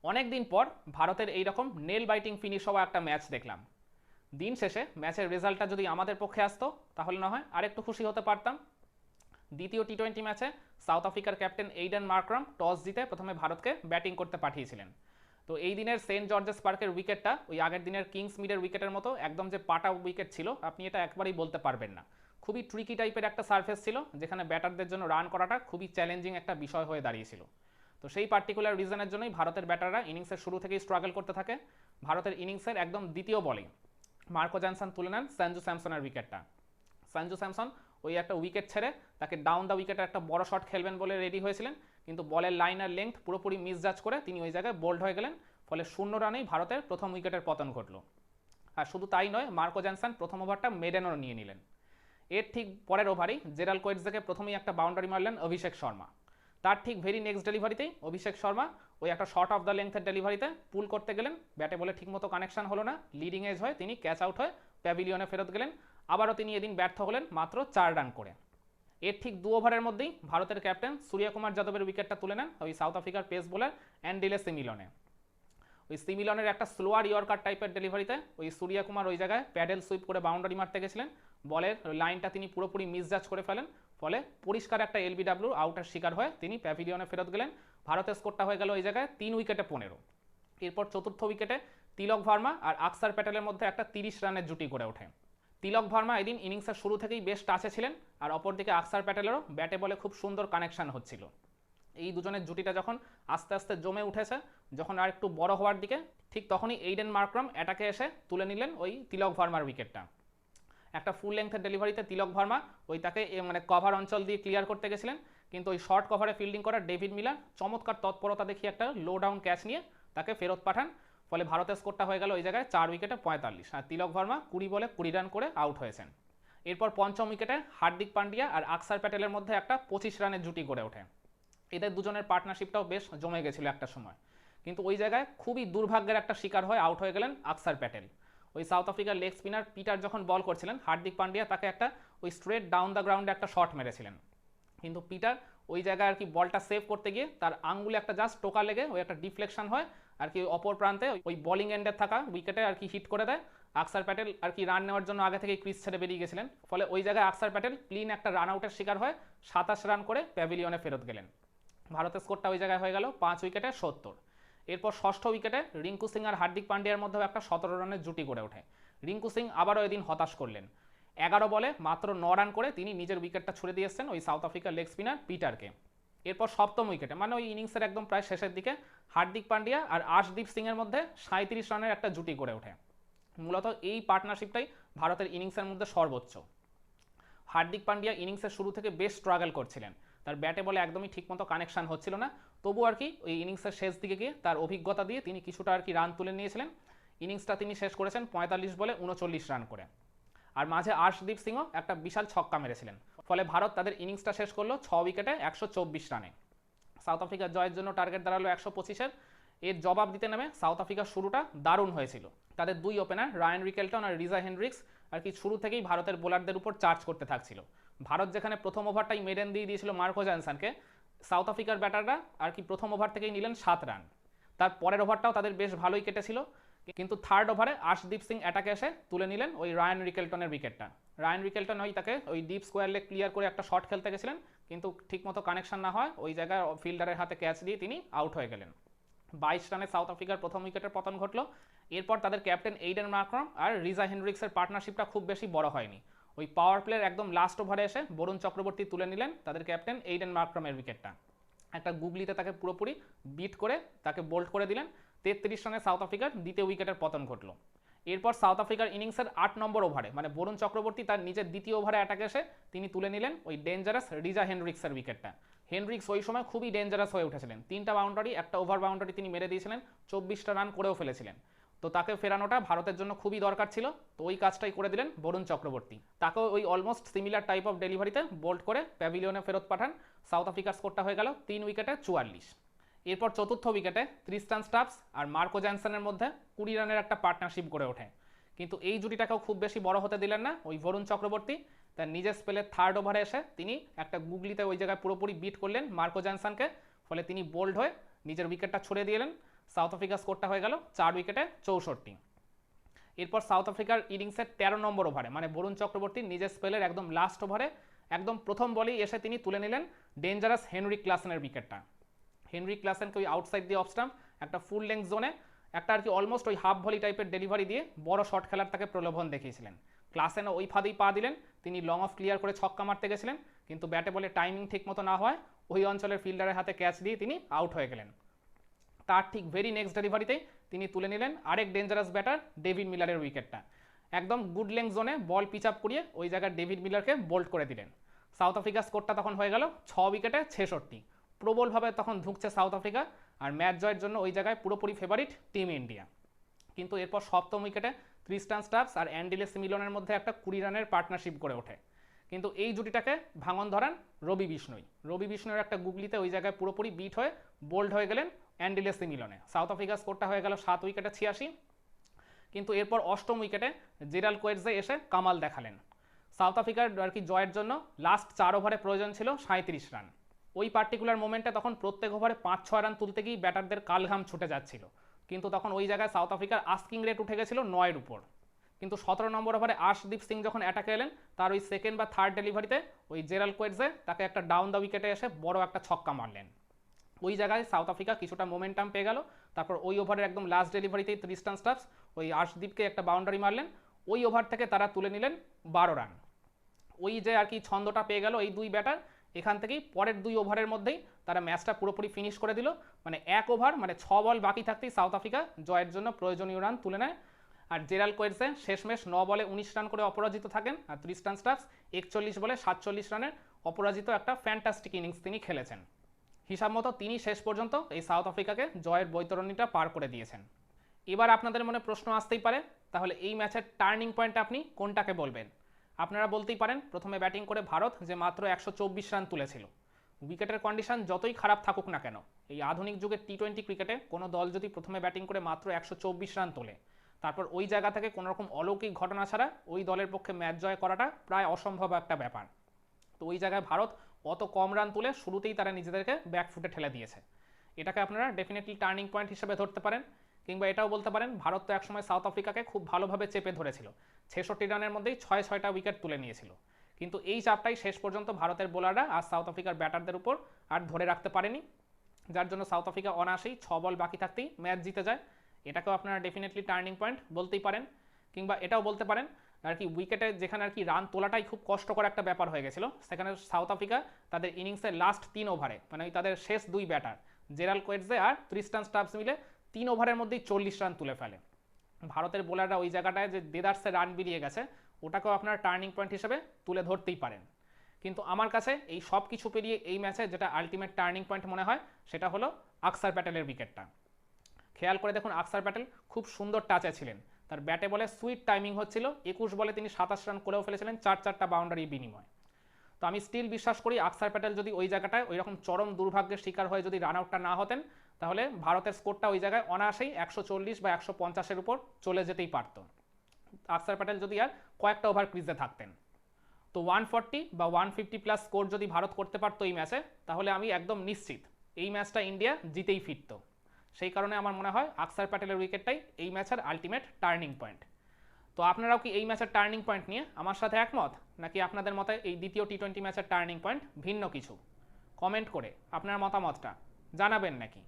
অনেক দিন পর ভারতের এইরকম নেল বাইটিং ফিনিশ হওয়া একটা ম্যাচ দেখলাম। দিন শেষে ম্যাচের রেজাল্টটা যদি আমাদের পক্ষে আসতো তাহলে না হয় আরেকটু খুশি হতে পারতাম। দ্বিতীয় টি-20 ম্যাচে সাউথ আফ্রিকার ক্যাপ্টেন এইডেন মার্করাম টস জিতে প্রথমে ভারতকে ব্যাটিং করতে পাঠিয়েছিলেন। তো এই দিনের সেন্ট জর্জেস পার্কের উইকেটটা ওই আগের দিনের কিংস মিডের উইকেটের মতো একদম যে পাটা উইকেট ছিল আপনি এটা একবারেই বলতে পারবেন না। খুবই ট্রিকি টাইপের একটা সারফেস ছিল যেখানে ব্যাটারদের জন্য রান করাটা খুবই চ্যালেঞ্জিং একটা বিষয় হয়ে দাঁড়িয়েছিল। তো সেই পার্টিকুলার রিজনের জন্যই ভারতের ব্যাটাররা ইনিংসের শুরু থেকেই স্ট্রাগল করতে থাকে। ভারতের ইনিংসের একদম দ্বিতীয় বলেই মার্কো জনসন তুলে নেন সঞ্জু স্যামসনের উইকেটটা। সঞ্জু স্যামসন ওই একটা উইকেট ছেড়ে তাকে ডাউন দ্য উইকেটে একটা বড় শট খেলবেন বলে রেডি হয়েছিলেন, কিন্তু বলের লাইন আর লেংথ পুরোপুরি মিসজাজ করে তিনি ওই জায়গায় বোল্ড হয়ে গেলেন। ফলে 0 রানেই ভারতের প্রথম উইকেটের পতন ঘটল। আর শুধু তাই নয়, মার্কো জনসন প্রথম ওভারটা মেডেনও নিয়ে নিলেন। এর ঠিক পরের ওভারেই জেরাল কোয়েটসকে প্রথমেই একটা বাউন্ডারি মারলেন অভিষেক শর্মা। তার ঠিক ভেরি নেক্সট ডেলিভারিতেই অভিষেক শর্মা ওই একটা শর্ট অফ দ্য লেন্থের ডেলিভারিতে পুল করতে গেলেন, ব্যাটে বলে ঠিকমতো কানেকশন হলো না, লিডিং এজ হয়ে তিনি ক্যাচ আউট হয়ে প্যাভিলিয়নে ফেরত গেলেন। আবারও তিনি এদিন ব্যর্থ হলেন মাত্র 4 রান করে। এর ঠিক 2 ওভারের মধ্যেই ভারতের ক্যাপ্টেন সূর্যকুমার যাদবের উইকেটটা তুলে নেন ওই সাউথ আফ্রিকার পেস বোলার অ্যান্ডিলে সিমিলনে। ওই সিমিলনের একটা স্লোয়ার ইয়র্কার টাইপের ডেলিভারিতে ওই সূর্যকুমার ওই জায়গায় প্যাডেল সুইপ করে বাউন্ডারি মারতে গেছিলেন, বলের লাইনটা তিনি পুরোপুরি মিসজাজ করে ফেলেন। ফলে পরিষ্কার একটা এলবিডব্লিউ আউটের শিকার হয়ে তিনি প্যাভিলিয়নে ফেরত গেলেন। ভারতের স্কোরটা হয়ে গেল ওই জায়গায় 3 উইকেটে 15। এরপর চতুর্থ উইকেটে তিলক ভার্মা আর আকসার প্যাটেলের মধ্যে একটা 30 রানের জুটি গড়ে ওঠে। তিলক ভার্মা এদিন ইনিংসের শুরু থেকেই বেশ টাচে ছিলেন, আর অপরদিকে আকসার প্যাটেলেরও ব্যাটে বলে খুব সুন্দর কানেকশন হচ্ছিল। এই দুজনের জুটিটা যখন আস্তে আস্তে জমে উঠেছে, যখন আর একটু বড় হওয়ার দিকে, ঠিক তখনই এইডেন মার্করাম অ্যাটাকে এসে তুলে নিলেন ওই তিলক ভার্মার উইকেটটা। একটা ফুল লেন্থের ডেলিভারিতে তিলক ভার্মা ওই তাকে মানে কভার অঞ্চল দিয়ে ক্লিয়ার করতে গেছিলেন, কিন্তু ওই শর্ট কভারে ফিল্ডিং করা ডেভিড মিলার চমৎকার তৎপরতা দেখিয়ে একটা লো ডাউন ক্যাচ নিয়ে তাকে ফেরত পাঠান। ফলে ভারতের স্কোরটা হয়ে গেল ওই জায়গায় 4 উইকেটে 45, আর তিলক ভার্মা 20 বলে 20 রান করে আউট হয়েছেন। এরপর পঞ্চম উইকেটে হার্দিক পান্ডিয়া আর আকসার প্যাটেলের মধ্যে একটা 25 রানের জুটি গড়ে ওঠে। এদের দুজনের পার্টনারশিপটাও বেশ জমে গেছিল একটা সময়, কিন্তু ওই জায়গায় খুবই দুর্ভাগ্যের একটা শিকার হয়ে আউট হয়ে গেলেন আকসার প্যাটেল। ওই সাউথ আফ্রিকার লেগ স্পিনার পিটার যখন বল করছিলেন, হার্দিক পান্ডিয়া তাকে একটা ওই স্ট্রেট ডাউন দ্য গ্রাউন্ডে একটা শট মেরেছিলেন, কিন্তু পিটার ওই জায়গায় আর কি বলটা সেভ করতে গিয়ে তার আঙ্গুলে একটা জাস্ট টোকা লেগে ওই একটা ডিফ্লেকশন হয় আর কি অপর প্রান্তে ওই বোলিং এন্ডে থাকা উইকেটে আর কি হিট করে দেয়। আকসার প্যাটেল আর কি রান নেওয়ার জন্য আগে থেকেই ক্রিজ ছেড়ে বেরিয়ে গেছিলেন, ফলে ওই জায়গায় আকসার প্যাটেল ক্লিন একটা রান আউটের শিকার হয়, 27 রান করে প্যাভিলিয়নে ফেরত গেলেন। ভারতের স্কোরটা ওই জায়গায় হয়ে গেল 5 উইকেটে 70। এরপর ষষ্ঠ উইকেটে রিঙ্কু সিং আর হার্দিক পান্ডিয়ার মধ্যেও একটা 17 রানের জুটি গড়ে ওঠে। রিঙ্কু সিং আবারও এদিন হতাশ করলেন, 11 বলে মাত্র 9 রান করে তিনি নিজের উইকেটটা ছুড়ে দিয়েছেন ওই সাউথ আফ্রিকার লেগ স্পিনার পিটারকে। এরপর সপ্তম উইকেটে মানে ওই ইনিংসের একদম প্রায় শেষের দিকে হার্দিক পান্ডিয়া আর আশদীপ সিংয়ের মধ্যে 37 রানের একটা জুটি গড়ে ওঠে। মূলত এই পার্টনারশিপটাই ভারতের ইনিংসের মধ্যে সর্বোচ্চ। হার্দিক পান্ডিয়া ইনিংসের শুরু থেকে বেশ স্ট্রাগল করছিলেন, তার ব্যাটে বলে একদমই ঠিকমতো কানেকশন হচ্ছিল না, তবু আর কি ওই ইনিংসের শেষ দিকে গিয়ে তার অভিজ্ঞতা দিয়ে তিনি কিছুটা আর কি রান তুলে নিয়েছিলেন। ইনিংসটা তিনি শেষ করেছেন 45 বলে 39 রান করে। আর মাঝে আর্শদীপ সিংও একটা বিশাল ছক্কা মেরেছিলেন, ফলে ভারত তাদের ইনিংসটা শেষ করলো 6 উইকেটে 124 রানে। সাউথ আফ্রিকার জয়ের জন্য টার্গেট দাঁড়ালো 125-এর। এর জবাব দিতে নেমে সাউথ আফ্রিকার শুরুটা দারুণ হয়েছিল। তাদের দুই ওপেনার রায়ান রিকেলটন আর রিজা হেনড্রিক্স আর কি শুরু থেকেই ভারতের বোলারদের উপর চার্জ করতে থাকছিল। ভারত যেখানে প্রথম ওভারটাই মেডেন দিয়ে দিয়েছিল মার্কো জনসনকে, সাউথ আফ্রিকার ব্যাটাররা আর কি প্রথম ওভার থেকেই নিলেন 7 রান। তার পরের ওভারটাও তাদের বেশ ভালোই কেটেছিল, কিন্তু থার্ড ওভারে আশদীপ সিং অ্যাটাকে এসে তুলে নিলেন ওই রায়ান রিকেলটনের উইকেটটা। রায়ান রিকেলটন ওই তাকে ওই ডিপ স্কোয়ার লেগ ক্লিয়ার করে একটা শট খেলতে গেছিলেন, কিন্তু ঠিকমতো কানেকশন না হয় ওই জায়গায় ফিল্ডারের হাতে ক্যাচ দিয়ে তিনি আউট হয়ে গেলেন। 22 রানে সাউথ আফ্রিকার প্রথম উইকেটের পতন ঘটল। এরপর তাদের ক্যাপ্টেন এইডেন মার্করাম আর রিজা হেনড্রিক্সের পার্টনারশিপটা খুব বেশি বড় হয়নি। ওই পাওয়ার প্লের একদম লাস্ট ওভারে এসে বরুণ চক্রবর্তী তুলে নিলেন তাদের ক্যাপ্টেন এইডেন মার্করামের উইকেটটা। একটা গুগলিতে তাকে পুরোপুরি বিট করে তাকে বোল্ড করে দিলেন। 33 রানে সাউথ আফ্রিকার দ্বিতীয় উইকেটের পতন ঘটল। এরপর সাউথ আফ্রিকার ইনিংসের 8 নম্বর ওভারে মানে বরুণ চক্রবর্তী তার নিজের দ্বিতীয় ওভারে অ্যাটাকে এসে তিনি তুলে নিলেন ওই ডেঞ্জারাস রিজা হেনড্রিক্সের উইকেটটা। হেনড্রিক্স ওই সময় খুবই ডেঞ্জারাস হয়ে উঠেছিলেন, 3টা বাউন্ডারি একটা ওভার বাউন্ডারি তিনি মেরে দিয়েছিলেন, 24টা রান করেও ফেলেছিলেন। তো তাকে ফেরানোটা ভারতের জন্য খুবই দরকার ছিল, তো ওই কাজটাই করে দিলেন বরুণ চক্রবর্তী। তাকেও ওই অলমোস্ট সিমিলার টাইপ অফ ডেলিভারিতে বোল্ড করে প্যাভিলিয়নে ফেরত পাঠান। সাউথ আফ্রিকার স্কোরটা হয়ে গেল 3 উইকেটে 44। এরপর চতুর্থ উইকেটে ট্রিস্টান স্টাবস আর মার্কো জনসনের মধ্যে 20 রানের একটা পার্টনারশিপ গড়ে ওঠে, কিন্তু এই জুটিটাকেও খুব বেশি বড় হতে দিলেন না ওই বরুণ চক্রবর্তী। তার নিজের স্পেলের থার্ড ওভারে এসে তিনি একটা গুগলিতে ওই জায়গায় পুরোপুরি বিট করলেন মার্কো জনসনকে, ফলে তিনি বোল্ড হয়ে নিজের উইকেটটা ছুড়ে দিলেন। সাউথ আফ্রিকার স্কোরটা হয়ে গেল 4 উইকেটে 64। এরপর সাউথ আফ্রিকার ইনিংসের 13 নম্বর ওভারে মানে বরুণ চক্রবর্তী নিজের স্পেলের একদম লাস্ট ওভারে একদম প্রথম বলেই এসে তিনি তুলে নিলেন ডেঞ্জারাস হেনরি ক্লাসেনের উইকেটটা। হেনরি ক্লাসেনকে ওই আউটসাইড দিয়ে অফ স্টাম্প একটা ফুল লেন্থ জোনে একটা আর কি অলমোস্ট ওই হাফ ভলি টাইপের ডেলিভারি দিয়ে বড় শট খেলার তাকে প্রলোভন দেখিয়েছিলেন। ক্লাসেনও ওই ফাঁদেই পা দিলেন, তিনি লং অফ ক্লিয়ার করে ছক্কা মারতে গেছিলেন, কিন্তু ব্যাটে বলে টাইমিং ঠিক মতো না হয় ওই অঞ্চলের ফিল্ডারের হাতে ক্যাচ দিয়ে তিনি আউট হয়ে গেলেন। তার ঠিক ভেরি নেক্সট ডেলিভারিতেই তিনি তুলে নিলেন আরেক ডেঞ্জারাস ব্যাটার ডেভিড মিলারের উইকেটটা। একদম গুড লেংথ জোনে বল পিচ আপ করিয়ে ওই জায়গায় ডেভিড মিলারকে বোল্ড করে দিলেন। সাউথ আফ্রিকার স্কোরটা তখন হয়ে গেল 6 উইকেটে 66। প্রবলভাবে তখন ধুঁকছে সাউথ আফ্রিকা, আর ম্যাচ জয়ের জন্য ওই জায়গায় পুরোপুরি ফেভারিট টিম ইন্ডিয়া। কিন্তু এরপর সপ্তম উইকেটে ক্রিস্টান স্টাবস আর অ্যান্ডি সিমিলনের মধ্যে একটা 20 রানের পার্টনারশিপ গড়ে ওঠে, কিন্তু এই জুটিটাকে ভাঙন ধরান রবি বিষ্ণই। রবি বিষ্ণুর একটা গুগলিতে ওই জায়গায় পুরোপুরি বিট হয়ে বোল্ড হয়ে গেলেন অ্যান্ডি সিমিলনে। সাউথ আফ্রিকার স্কোরটা হয়ে গেল 7 উইকেটে 86। কিন্তু এরপর অষ্টম উইকেটে জেরাল্ড কোয়েটজে এসে কামাল দেখালেন। সাউথ আফ্রিকার আর কি জয়ের জন্য লাস্ট 4 ওভারে প্রয়োজন ছিল 37 রান। ওই পার্টিকুলার মোমেন্টে তখন প্রত্যেক ওভারে 5-6 রান তুলতে গিয়ে ব্যাটারদের কালঘাম ছুটে যাচ্ছিল, কিন্তু তখন ওই জায়গায় সাউথ আফ্রিকার আস্কিং রেট উঠে গেছিল 9-এর উপর। কিন্তু 17 নম্বর ওভারে আর্শদীপ সিং যখন অ্যাটাকে এলেন, তার ওই সেকেন্ড বা থার্ড ডেলিভারিতে ওই জেরাল্ড কোয়েটজে তাকে একটা ডাউন দ্য উইকেটে এসে বড় একটা ছক্কা মারলেন। ওই জায়গায় সাউথ আফ্রিকা কিছুটা মোমেন্টাম পেয়ে গেল। তারপর ওই ওভারের একদম লাস্ট ডেলিভারিতেই ক্রিস্টান স্টাবস ওই আর্শদীপকে একটা বাউন্ডারি মারলেন। ওই ওভার থেকে তারা তুলে নিলেন 12 রান। ওই যে আর কি ছন্দটা পেয়ে গেল এই দুই ব্যাটার, এখান থেকেই পরের 2 ওভারের মধ্যেই তারা ম্যাচটা পুরোপুরি ফিনিশ করে দিল। মানে 1 ওভার মানে 6 বল বাকি থাকতেই সাউথ আফ্রিকা জয়ের জন্য প্রয়োজনীয় রান তুলে নেয়। আর জেরাল্ড কোয়েটজে শেষমেশ 9 বলে 19 রান করে অপরাজিত থাকেন, আর ক্রিস্টান স্টাবস 41 বলে 47 রানের অপরাজিত একটা ফ্যান্টাস্টিক ইনিংস তিনি খেলেছেন। হিসাব মতো তিনি শেষ পর্যন্ত এই সাউথ আফ্রিকাকে জয়ের বৈতরণীটা পার করে দিয়েছেন। এবার আপনাদের মনে প্রশ্ন আসতেই পারে, তাহলে এই ম্যাচের টার্নিং পয়েন্ট আপনি কোনটাকে বলবেন? আপনারা বলতেই পারেন প্রথমে ব্যাটিং করে ভারত যে মাত্র 124 রান তুলেছিল। উইকেটের কন্ডিশন যতই খারাপ থাকুক না কেন, এই আধুনিক যুগের টি-20 ক্রিকেটে কোনো দল যদি প্রথমে ব্যাটিং করে মাত্র 124 রান তোলে, তারপর ওই জায়গা থেকে কোনোরকম অলৌকিক ঘটনা ছাড়া ওই দলের পক্ষে ম্যাচ জয় করাটা প্রায় অসম্ভব একটা ব্যাপার। তো ওই জায়গায় ভারত অত কম রান তুলে শুরুতেই তারা নিজেদেরকে ব্যাকফুটে ঠেলে দিয়েছে। এটাকে আপনারা ডেফিনেটলি টার্নিং পয়েন্ট হিসেবে ধরতে পারেন, কিংবা এটাও বলতে পারেন ভারত তো একসময় সাউথ আফ্রিকাকে খুব ভালোভাবে চেপে ধরেছিল, 66 রানের মধ্যেই 6-6টা উইকেট তুলে নিয়েছিল। কিন্তু এই চাপটাই শেষ পর্যন্ত ভারতের বোলাররা আর সাউথ আফ্রিকার ব্যাটারদের উপর আর ধরে রাখতে পারেনি, যার জন্য সাউথ আফ্রিকা অনায়াসেই 6 বল বাকি থাকতেই ম্যাচ জিতে যায়। এটাকেও আপনারা ডেফিনেটলি টার্নিং পয়েন্ট বলতেই পারেন। কিংবা এটাও বলতে পারেন আর কি উইকেটে যেখানে আর কি রান তোলাটাই খুব কষ্টকর একটা ব্যাপার হয়ে গেছিলো, সেখানে সাউথ আফ্রিকা তাদের ইনিংসের লাস্ট 3 ওভারে মানে ওই তাদের শেষ 2 ব্যাটার জেরাল্ড কোয়েটজে আর ক্রিস্টান স্টাবস মিলে 3 ওভারের মধ্যেই 40 রান তুলে ফেলে। ভারতের বোলাররা ওই জায়গাটায় যে দেদার্সে রান বেরিয়ে গেছে, ওটাকেও আপনারা টার্নিং পয়েন্ট হিসেবে তুলে ধরতেই পারেন। কিন্তু আমার কাছে এই সব কিছু পেরিয়ে এই ম্যাচে যেটা আলটিমেট টার্নিং পয়েন্ট মনে হয় সেটা হলো আকসার প্যাটেলের উইকেটটা। খেয়াল করে দেখুন আকসার প্যাটেল খুব সুন্দর টাচে ছিলেন, তার ব্যাটে বলে সুইট টাইমিং হচ্ছিল, 21 বলে তিনি 27 রান করেও ফেলেছিলেন 4-4টা বাউন্ডারি বিনিময়। তো আমি স্টিল বিশ্বাস করি আকসার প্যাটেল যদি ওই জায়গাটায় ওই রকম চরম দুর্ভাগ্যের শিকার হয়ে যদি রান আউটটা না হতেন, তাহলে ভারতের স্কোরটা ওই জায়গায় অনায়াসেই 140 বা 150-এর উপর চলে যেতেই পারত, আকসার প্যাটেল যদি আর কয়েকটা ওভার ক্রিজে থাকতেন। তো 140 বা 150 প্লাস স্কোর যদি ভারত করতে পারতো এই ম্যাচে, তাহলে আমি একদম নিশ্চিত এই ম্যাচটা ইন্ডিয়া জিতেই ফিরত। সেই কারণে আমার মনে হয় আকসার প্যাটেলের উইকেটটাই এই ম্যাচের আলটিমেট টার্নিং পয়েন্ট। তো আপনারাও কি এই ম্যাচের টার্নিং পয়েন্ট নিয়ে আমার সাথে একমত, নাকি আপনাদের মতে এই দ্বিতীয় টি-20 ম্যাচের টার্নিং পয়েন্ট ভিন্ন কিছু? কমেন্ট করে আপনার মতামতটা জানাবেন নাকি।